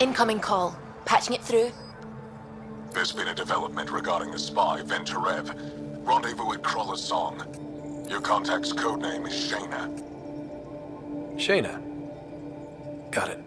Incoming call. Patching it through. There's been a development regarding the spy, Venturev. Rendezvous at Crawler's Song. Your contact's codename is Shayna. Shayna. Got it.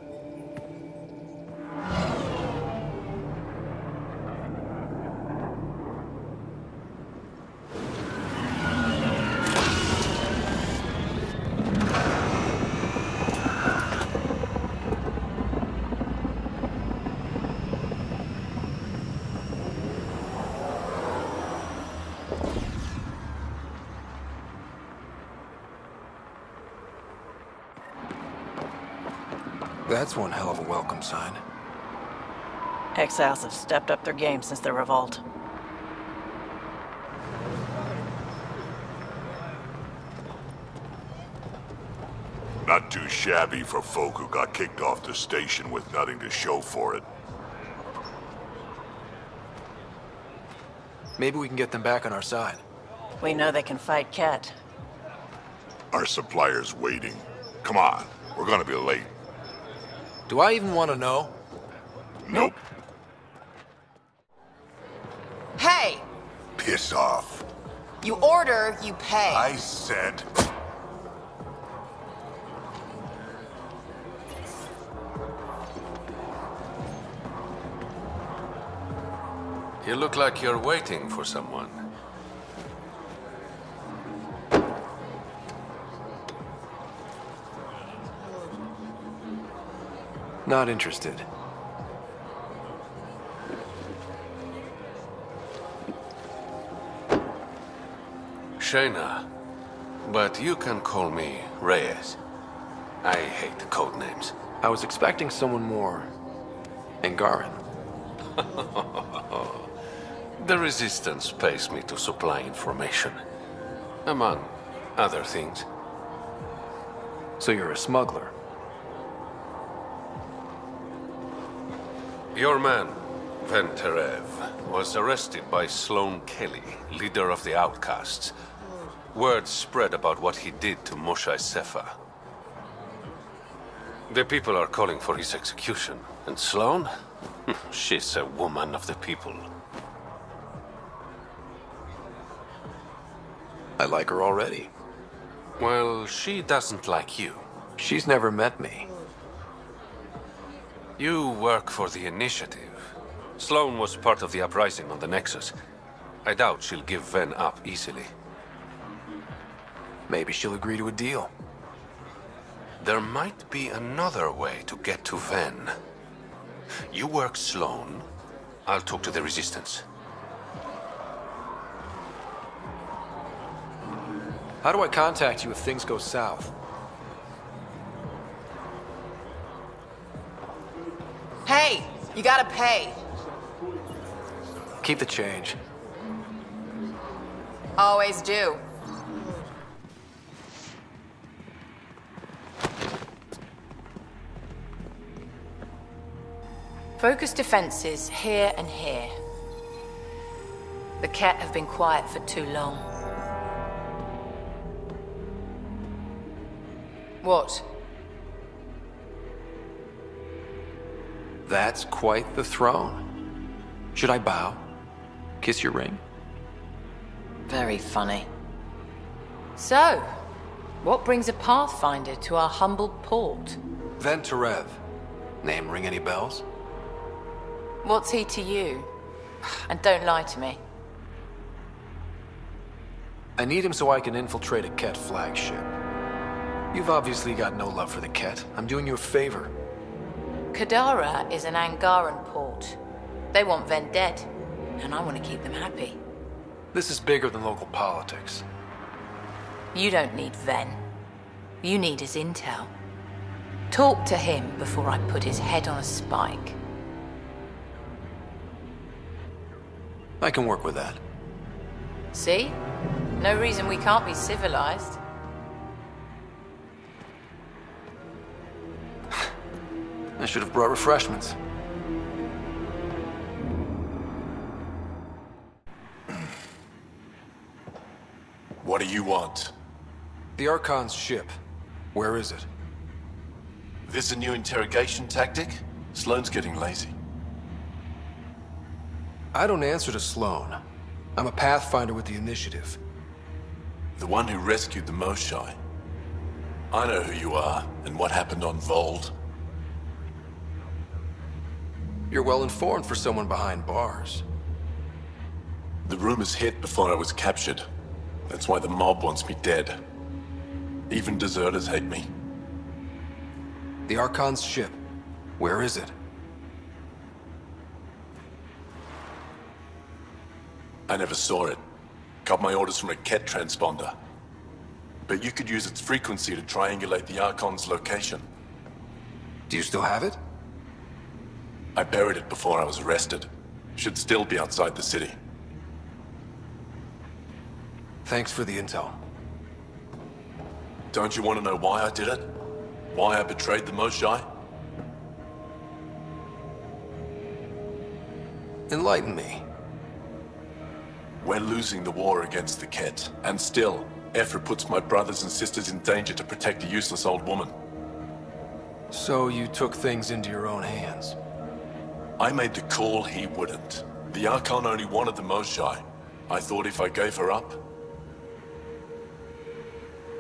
That's one hell of a welcome sign. Exiles have stepped up their game since the revolt. Not too shabby for folk who got kicked off the station with nothing to show for it. Maybe we can get them back on our side. We know they can fight Ket. Our supplier's waiting. Come on, we're gonna be late. Do I even want to know? Nope. Hey! Piss off. You order, you pay. I said... You look like you're waiting for someone. Not interested. Shayna, but you can call me Reyes. I hate code names. I was expecting someone more... Angaran. The Resistance pays me to supply information, among other things. So you're a smuggler? Your man, Venturev, was arrested by Sloane Kelly, leader of the Outcasts. Word spread about what he did to Moshe Sefa. The people are calling for his execution. And Sloane? She's a woman of the people. I like her already. Well, she doesn't like you. She's never met me. You work for the Initiative. Sloane was part of the uprising on the Nexus. I doubt she'll give Ven up easily. Maybe she'll agree to a deal. There might be another way to get to Ven. You work Sloane, I'll talk to the Resistance. How do I contact you if things go south? Hey! You gotta pay. Keep the change. Always do. Focus defenses here and here. The Ket have been quiet for too long. What? That's quite the throne. Should I bow? Kiss your ring? Very funny. So, what brings a Pathfinder to our humble port? Venturev. Name ring any bells? What's he to you? And don't lie to me. I need him so I can infiltrate a Ket flagship. You've obviously got no love for the Ket. I'm doing you a favor. Kadara is an Angaran port. They want Ven dead, and I want to keep them happy. This is bigger than local politics. You don't need Ven. You need his intel. Talk to him before I put his head on a spike. I can work with that. See? No reason we can't be civilized. I should have brought refreshments. What do you want? The Archon's ship. Where is it? This a new interrogation tactic? Sloane's getting lazy. I don't answer to Sloane. I'm a Pathfinder with the initiative. The one who rescued the Moshai. I know who you are, and what happened on Vold. You're well informed for someone behind bars. The rumors hit before I was captured. That's why the mob wants me dead. Even deserters hate me. The Archon's ship. Where is it? I never saw it. Got my orders from a Ket transponder. But you could use its frequency to triangulate the Archon's location. Do you still have it? I buried it before I was arrested. Should still be outside the city. Thanks for the intel. Don't you want to know why I did it? Why I betrayed the Moshai? Enlighten me. We're losing the war against the Ket, and still, Ephra puts my brothers and sisters in danger to protect a useless old woman. So you took things into your own hands. I made the call he wouldn't. The Archon only wanted the Moshai. I thought if I gave her up...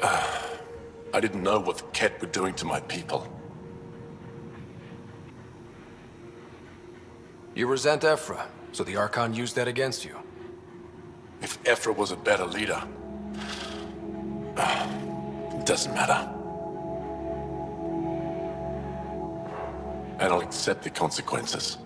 I didn't know what the Ket were doing to my people. You resent Ephra, so the Archon used that against you. If Ephra was a better leader... it doesn't matter. And I'll accept the consequences.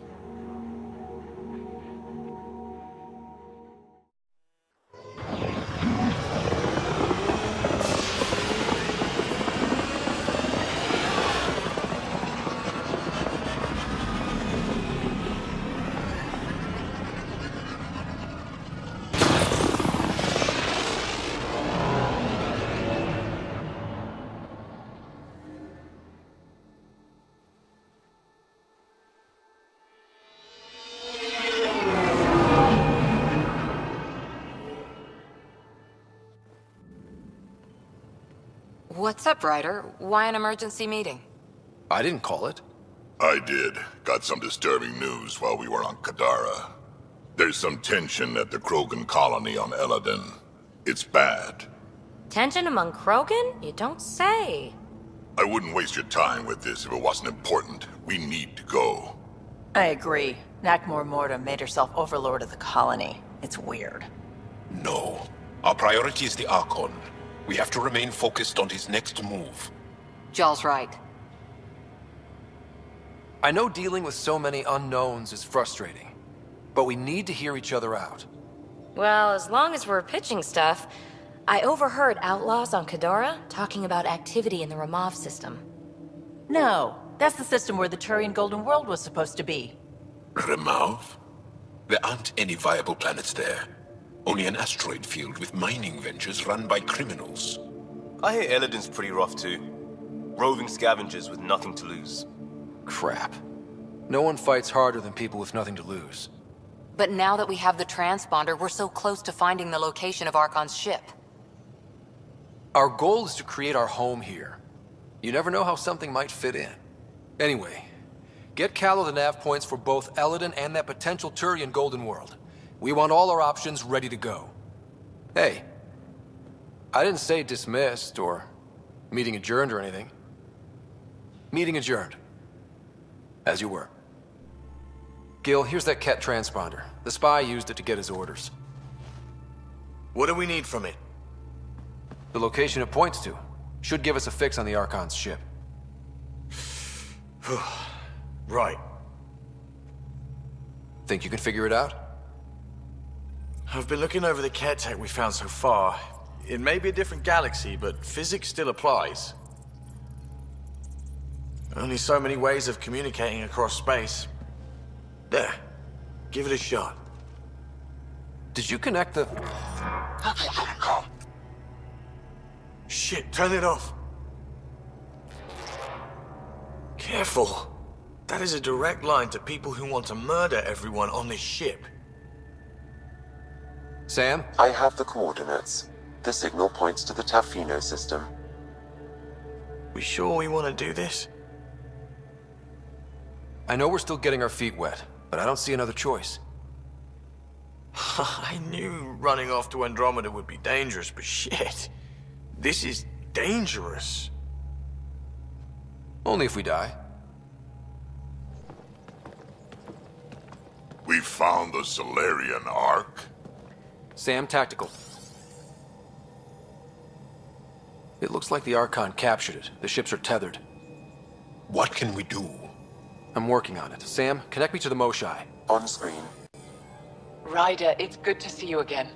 What's up, Ryder? Why an emergency meeting? I didn't call it. I did. Got some disturbing news while we were on Kadara. There's some tension at the Krogan colony on Eladin. It's bad. Tension among Krogan? You don't say. I wouldn't waste your time with this if it wasn't important. We need to go. I agree. Nakmor Morta made herself overlord of the colony. It's weird. No. Our priority is the Archon. We have to remain focused on his next move. Jall's right. I know dealing with so many unknowns is frustrating, but we need to hear each other out. Well, as long as we're pitching stuff, I overheard outlaws on Kadara talking about activity in the Ramov system. No, that's the system where the Turian Golden World was supposed to be. Remov? There aren't any viable planets there. Only an asteroid field with mining ventures run by criminals. I hear Eladin's pretty rough too. Roving scavengers with nothing to lose. Crap. No one fights harder than people with nothing to lose. But now that we have the transponder, we're so close to finding the location of Archon's ship. Our goal is to create our home here. You never know how something might fit in. Anyway, get Callow the nav points for both Eladin and that potential Turian Golden World. We want all our options ready to go. Hey, I didn't say dismissed or meeting adjourned or anything. Meeting adjourned. As you were. Gil, here's that Ket transponder. The spy used it to get his orders. What do we need from it? The location it points to should give us a fix on the Archon's ship. Right. Think you can figure it out? I've been looking over the Ket tech we found so far. It may be a different galaxy, but physics still applies. Only so many ways of communicating across space. There. Give it a shot. Did you connect the... Shit, turn it off. Careful. That is a direct line to people who want to murder everyone on this ship. Sam? I have the coordinates. The signal points to the Tafino system. We sure we want to do this? I know we're still getting our feet wet, but I don't see another choice. I knew running off to Andromeda would be dangerous, but shit. This is dangerous. Only if we die. We found the Solarian Ark. Sam, tactical. It looks like the Archon captured it. The ships are tethered. What can we do? I'm working on it. Sam, connect me to the Moshai. On screen. Ryder, it's good to see you again.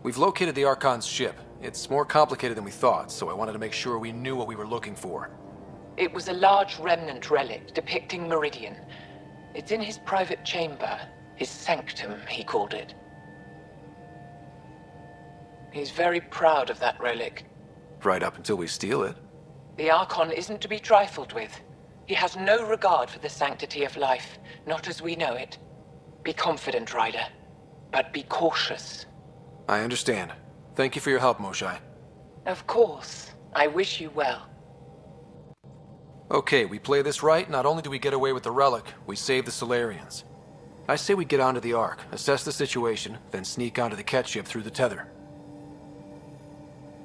We've located the Archon's ship. It's more complicated than we thought, so I wanted to make sure we knew what we were looking for. It was a large remnant relic depicting Meridian. It's in his private chamber. His sanctum, he called it. He's very proud of that relic. Right up until we steal it. The Archon isn't to be trifled with. He has no regard for the sanctity of life, not as we know it. Be confident, Ryder, but be cautious. I understand. Thank you for your help, Moshai. Of course. I wish you well. Okay, we play this right, not only do we get away with the relic, we save the Solarians. I say we get onto the Ark, assess the situation, then sneak onto the Ket ship through the tether.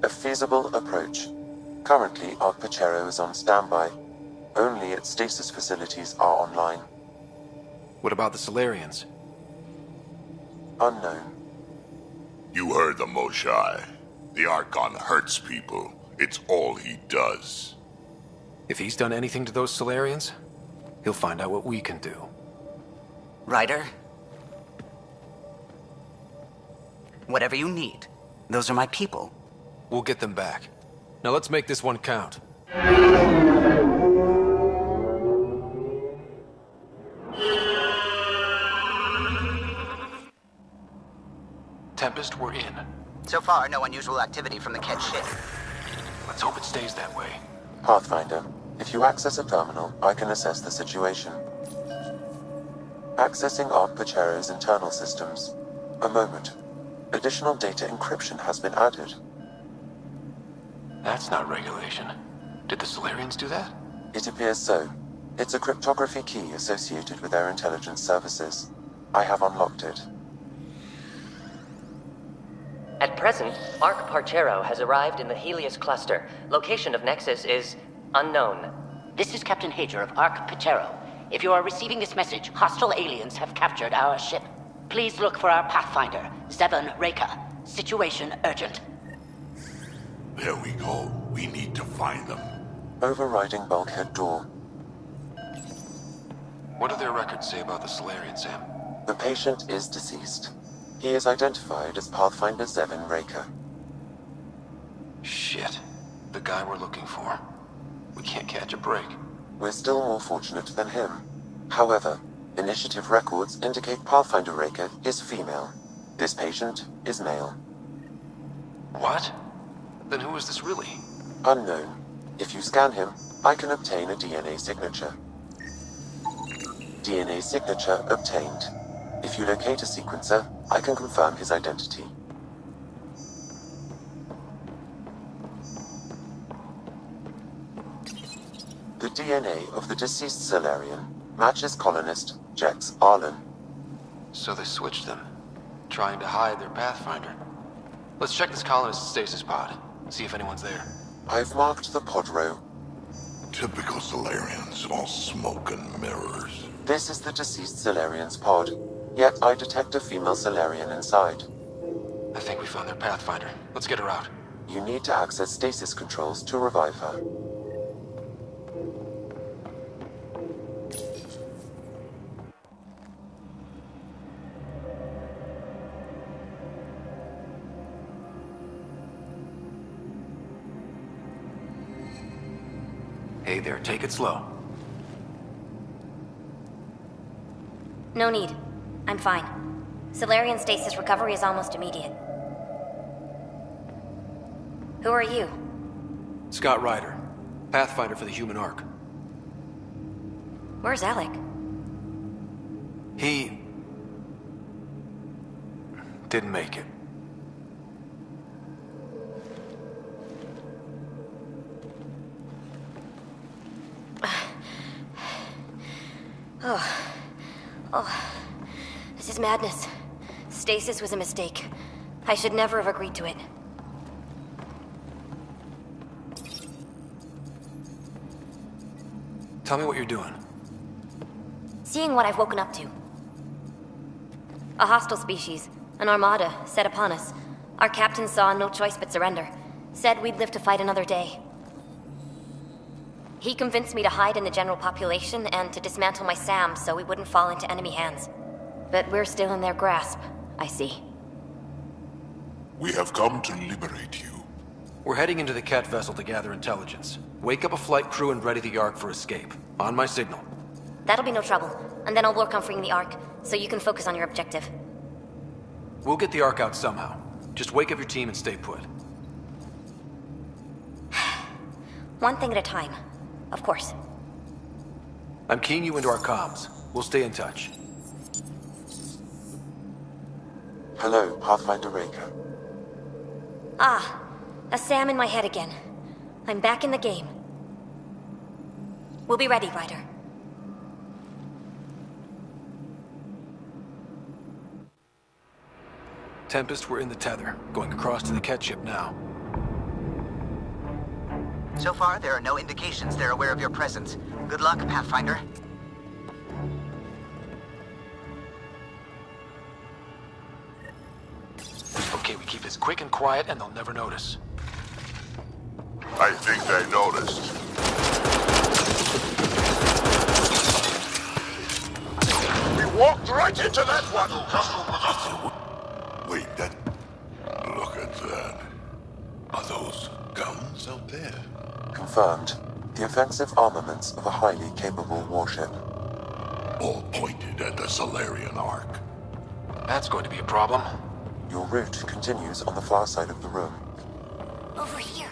A feasible approach. Currently, Ark Pachero is on standby. Only its stasis facilities are online. What about the Solarians? Unknown. You heard the Moshai. The Archon hurts people. It's all he does. If he's done anything to those Solarians, he'll find out what we can do. Ryder? Whatever you need. Those are my people. We'll get them back. Now let's make this one count. Tempest, we're in. So far, no unusual activity from the Ket ship. Let's hope it stays that way. Pathfinder, if you access a terminal, I can assess the situation. Accessing Ark Pachero's internal systems. A moment. Additional data encryption has been added. That's not regulation. Did the Solarians do that? It appears so. It's a cryptography key associated with their intelligence services. I have unlocked it. At present, Ark Parchero has arrived in the Helios cluster. Location of Nexus is unknown. This is Captain Hager of Ark Pachero. If you are receiving this message, hostile aliens have captured our ship. Please look for our Pathfinder, Zevon Reka. Situation urgent. There we go. We need to find them. Overriding bulkhead door. What do their records say about the Solarian, Sam? The patient is deceased. He is identified as Pathfinder Zevon Reka. Shit. The guy we're looking for. We can't catch a break. We're still more fortunate than him. However, initiative records indicate Pathfinder Reka is female. This patient is male. What? Then who is this really? Unknown. If you scan him, I can obtain a DNA signature. DNA signature obtained. If you locate a sequencer, I can confirm his identity. The DNA of the deceased Solarian matches colonist Jex Arlen. So they switched them, trying to hide their Pathfinder. Let's check this colonist's stasis pod, see if anyone's there. I've marked the pod row. Typical Solarians, all smoke and mirrors. This is the deceased Solarian's pod, yet I detect a female Solarian inside. I think we found their Pathfinder. Let's get her out. You need to access stasis controls to revive her. Hey there, take it slow. No need. I'm fine. Solarian stasis recovery is almost immediate. Who are you? Scott Ryder, Pathfinder for the Human Ark. Where's Alec? He didn't make it. Oh, Oh, this is madness. Stasis was a mistake. I should never have agreed to it. Tell me what you're doing. Seeing what I've woken up to. A hostile species, an armada, set upon us. Our captain saw no choice but surrender. Said we'd live to fight another day. He convinced me to hide in the general population and to dismantle my SAM so we wouldn't fall into enemy hands. But we're still in their grasp, I see. We have come to liberate you. We're heading into the Ket vessel to gather intelligence. Wake up a flight crew and ready the Ark for escape. On my signal. That'll be no trouble, and then I'll work on freeing the Ark, so you can focus on your objective. We'll get the Ark out somehow. Just wake up your team and stay put. One thing at a time, of course. I'm keying you into our comms. We'll stay in touch. Hello, Pathfinder Raker. Ah, a SAM in my head again. I'm back in the game. We'll be ready, Ryder. Tempest, we're in the tether. Going across to the Ket ship now. So far, there are no indications they're aware of your presence. Good luck, Pathfinder. Okay, we keep this quick and quiet and they'll never notice. I think they noticed. We walked right into that one! Wait, that... Look at that. Are those guns out there? Confirmed. The offensive armaments of a highly capable warship. All pointed at the Solarian Ark. That's going to be a problem. Your route continues on the far side of the room. Over here.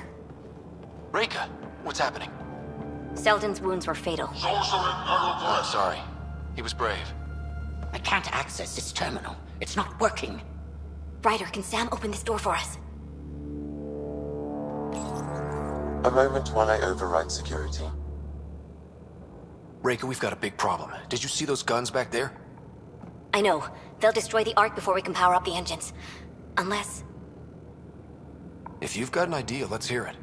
Reka, what's happening? Selden's wounds were fatal. I'm sorry. He was brave. I can't access this terminal. It's not working. Ryder, can Sam open this door for us? A moment while I override security. Reka, we've got a big problem. Did you see those guns back there? I know. They'll destroy the Ark before we can power up the engines. Unless... If you've got an idea, let's hear it.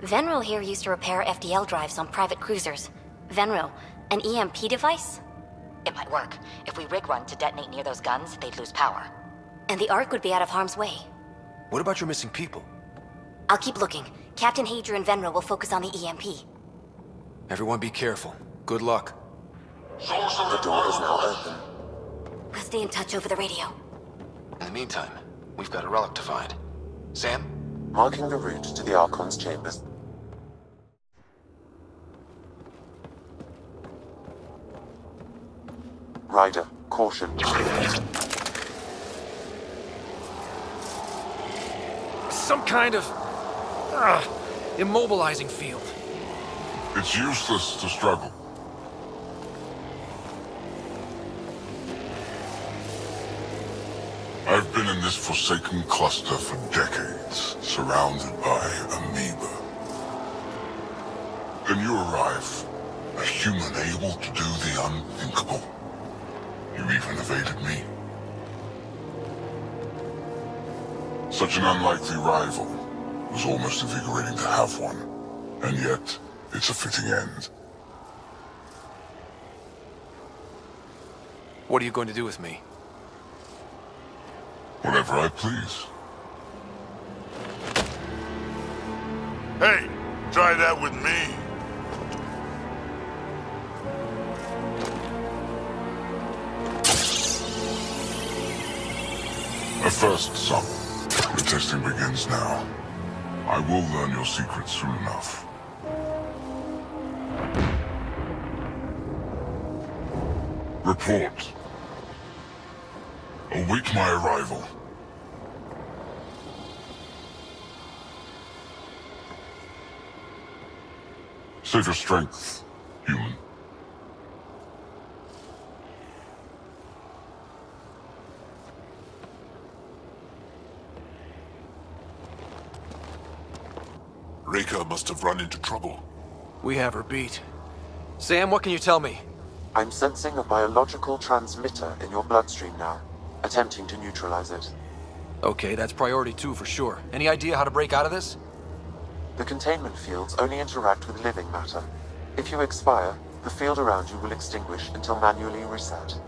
Venril here used to repair FDL drives on private cruisers. Venril, an EMP device? It might work. If we rig one to detonate near those guns, they'd lose power. And the Ark would be out of harm's way. What about your missing people? I'll keep looking. Captain Hadrian and Venril will focus on the EMP. Everyone be careful. Good luck. The door is now open. We'll stay in touch over the radio. In the meantime, we've got a relic to find. Sam? Marking the route to the Archon's chambers. Ryder, caution. Some kind of... immobilizing field. It's useless to struggle. I've been in this forsaken cluster for decades, surrounded by amoeba. Then you arrive, a human able to do the unthinkable. You even evaded me. Such an unlikely rival. It was almost invigorating to have one. And yet, it's a fitting end. What are you going to do with me? Whatever I please. Hey, try that with me. A first, son. The testing begins now. I will learn your secrets soon enough. Report. Await my arrival. Save your strength, human. Reka must have run into trouble. We have her beat. Sam, what can you tell me? I'm sensing a biological transmitter in your bloodstream now, attempting to neutralize it. Okay, that's priority 2 for sure. Any idea how to break out of this? The containment fields only interact with living matter. If you expire, the field around you will extinguish until manually reset.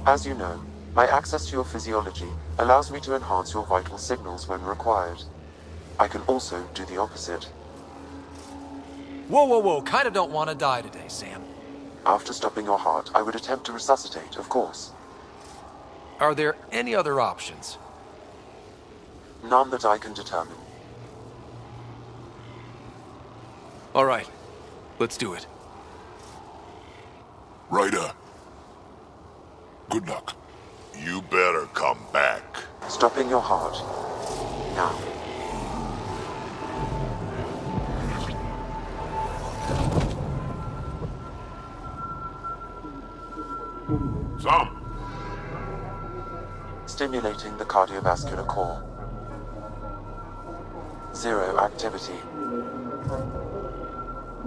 As you know, my access to your physiology allows me to enhance your vital signals when required. I can also do the opposite. Whoa, whoa, whoa. Kinda don't want to die today, Sam. After stopping your heart, I would attempt to resuscitate, of course. Are there any other options? None that I can determine. All right. Let's do it. Ryder. Good luck. You better come back. Stopping your heart. Now. Some. Stimulating the cardiovascular core. 0 activity.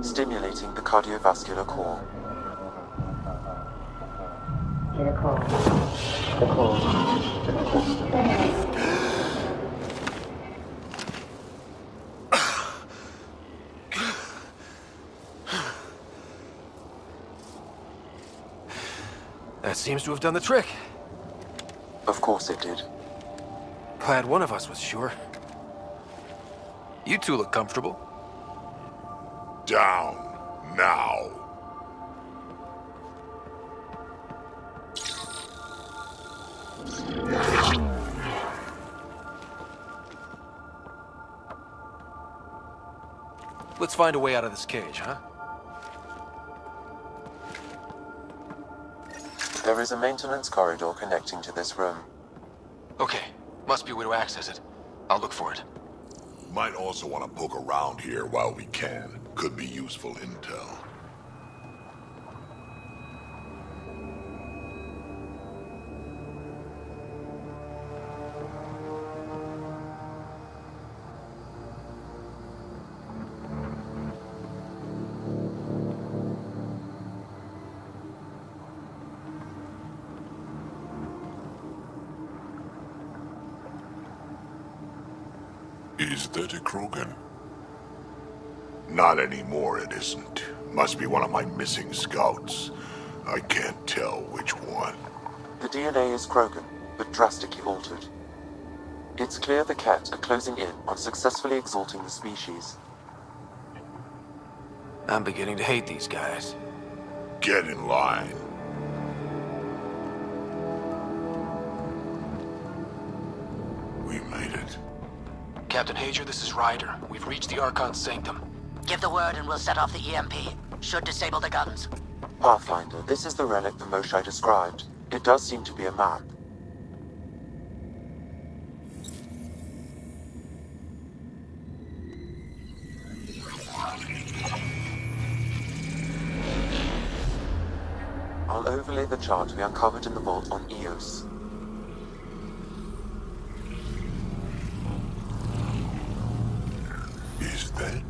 Stimulating the cardiovascular core. That seems to have done the trick. Of course it did. Glad one of us was sure. You two look comfortable. Down. Now. Let's find a way out of this cage, huh? There is a maintenance corridor connecting to this room. Okay. Must be a way to access it. I'll look for it. Might also want to poke around here while we can. Could be useful intel. Is that a Krogan? Not anymore, it isn't. Must be one of my missing scouts. I can't tell which one. The DNA is Krogan, but drastically altered. It's clear the Ket are closing in on successfully exalting the species. I'm beginning to hate these guys. Get in line. We made it. Captain Hager, this is Ryder. We've reached the Archon's sanctum. Give the word and we'll set off the EMP. Should disable the guns. Pathfinder, this is the relic the Moshai described. It does seem to be a map. I'll overlay the chart we uncovered in the vault on Eos. Is that?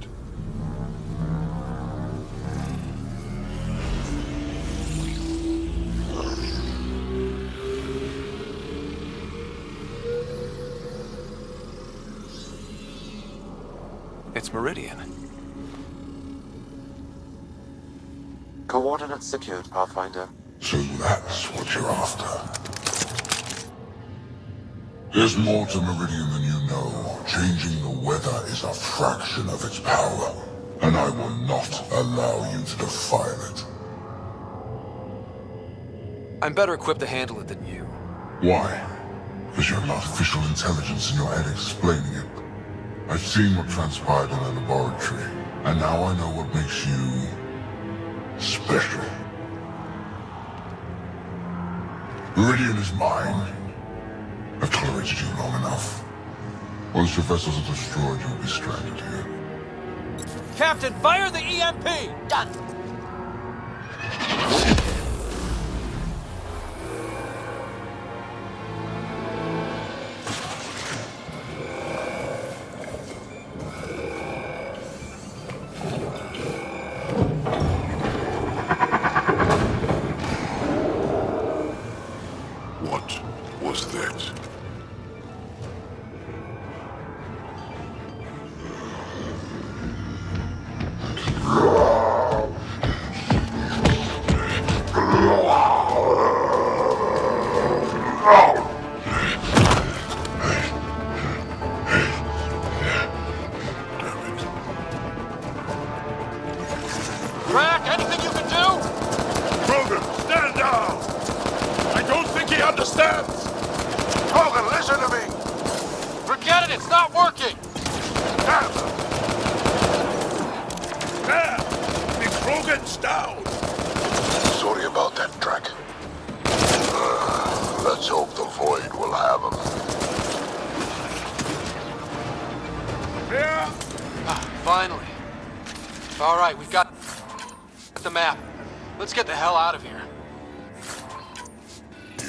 It's Meridian. Coordinates secured, Pathfinder. So that's what you're after. There's more to Meridian than you know. Changing the weather is a fraction of its power, and I will not allow you to defile it. I'm better equipped to handle it than you. Why? Because you have artificial intelligence in your head explaining it. I've seen what transpired in the laboratory, and now I know what makes you special. Meridian is mine. I've tolerated you long enough. Once your vessels are destroyed, you'll be stranded here. Captain, fire the EMP! Done. Drac, anything you can do? Krogan, stand down! I don't think he understands! Krogan, listen to me! Forget it, it's not working! Damn! There! The Krogan's down! Sorry about that, Drac. Let's hope the Void will have him. Yeah. Finally. All right, we've got the map. Let's get the hell out of here.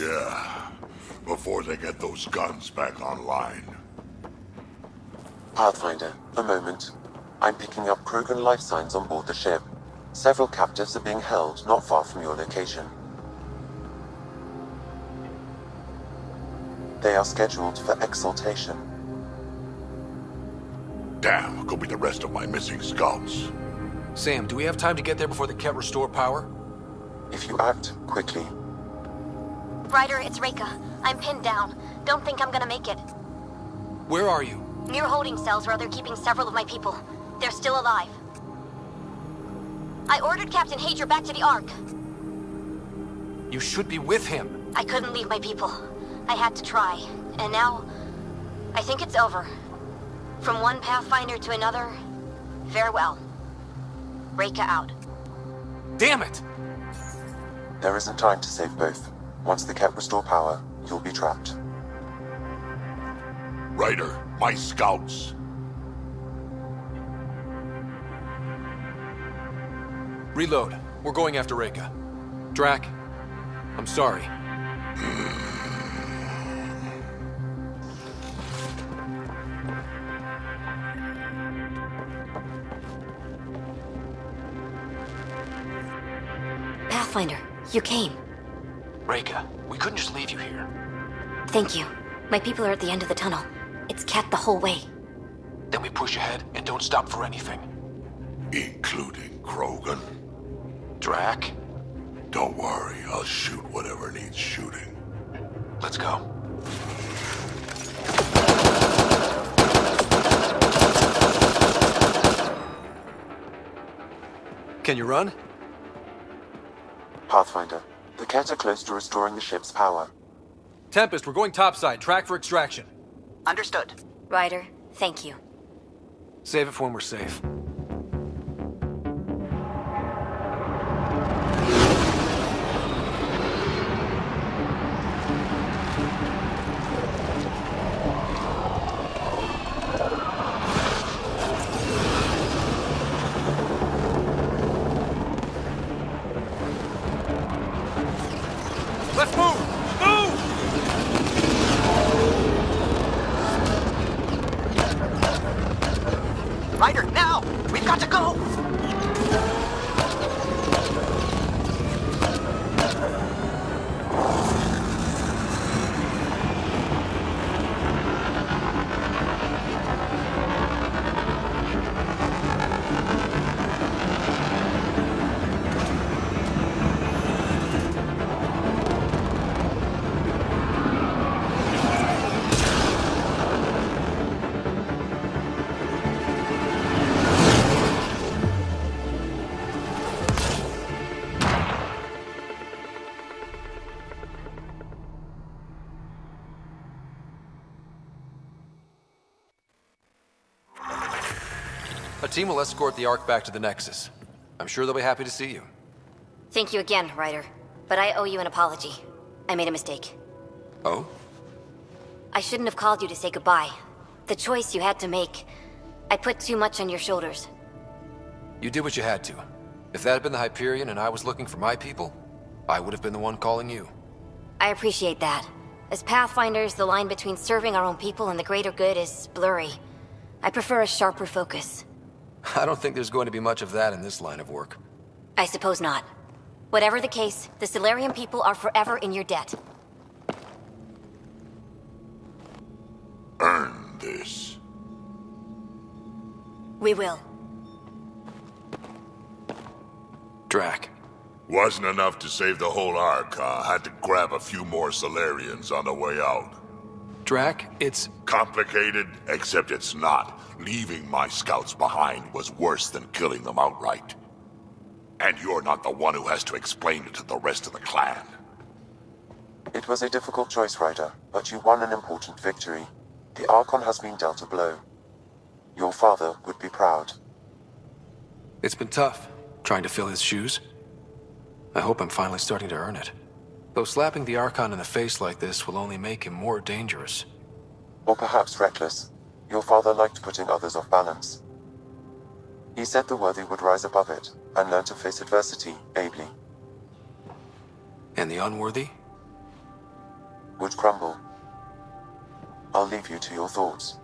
Yeah, before they get those guns back online. Pathfinder, a moment. I'm picking up Krogan life signs on board the ship. Several captives are being held not far from your location. They are scheduled for exaltation. Damn, could be the rest of my missing scouts. Sam, do we have time to get there before the Ket restore power? If you act quickly. Ryder, it's Reika. I'm pinned down. Don't think I'm gonna make it. Where are you? Near holding cells where they're keeping several of my people. They're still alive. I ordered Captain Hager back to the Ark. You should be with him. I couldn't leave my people. I had to try. And now, I think it's over. From one Pathfinder to another, farewell. Reika out. Damn it! There isn't time to save both. Once the Ket restore power, you'll be trapped. Ryder, my scouts. Reload. We're going after Reika. Drac, I'm sorry. Pathfinder, you came. Reika, we couldn't just leave you here. Thank you. My people are at the end of the tunnel. It's Ket the whole way. Then we push ahead and don't stop for anything. Including Krogan. Drac? Don't worry, I'll shoot whatever needs shooting. Let's go. Can you run? Pathfinder, the Ket are close to restoring the ship's power. Tempest, we're going topside. Track for extraction. Understood. Ryder, thank you. Save it for when we're safe. Let's move! Move! Ryder, now! We've got to go! A team will escort the Ark back to the Nexus. I'm sure they'll be happy to see you. Thank you again, Ryder. But I owe you an apology. I made a mistake. Oh? I shouldn't have called you to say goodbye. The choice you had to make. I put too much on your shoulders. You did what you had to. If that had been the Hyperion and I was looking for my people, I would have been the one calling you. I appreciate that. As Pathfinders, the line between serving our own people and the greater good is blurry. I prefer a sharper focus. I don't think there's going to be much of that in this line of work. I suppose not. Whatever the case, the Solarian people are forever in your debt. Earn this. We will. Drac. Wasn't enough to save the whole Ark, huh? Had to grab a few more Solarians on the way out. Drac, it's... complicated, except it's not. Leaving my scouts behind was worse than killing them outright. And you're not the one who has to explain it to the rest of the clan. It was a difficult choice, Ryder, but you won an important victory. The Archon has been dealt a blow. Your father would be proud. It's been tough, trying to fill his shoes. I hope I'm finally starting to earn it. Though slapping the Archon in the face like this will only make him more dangerous. Or perhaps reckless. Your father liked putting others off balance. He said the worthy would rise above it, and learn to face adversity ably. And the unworthy? Would crumble. I'll leave you to your thoughts.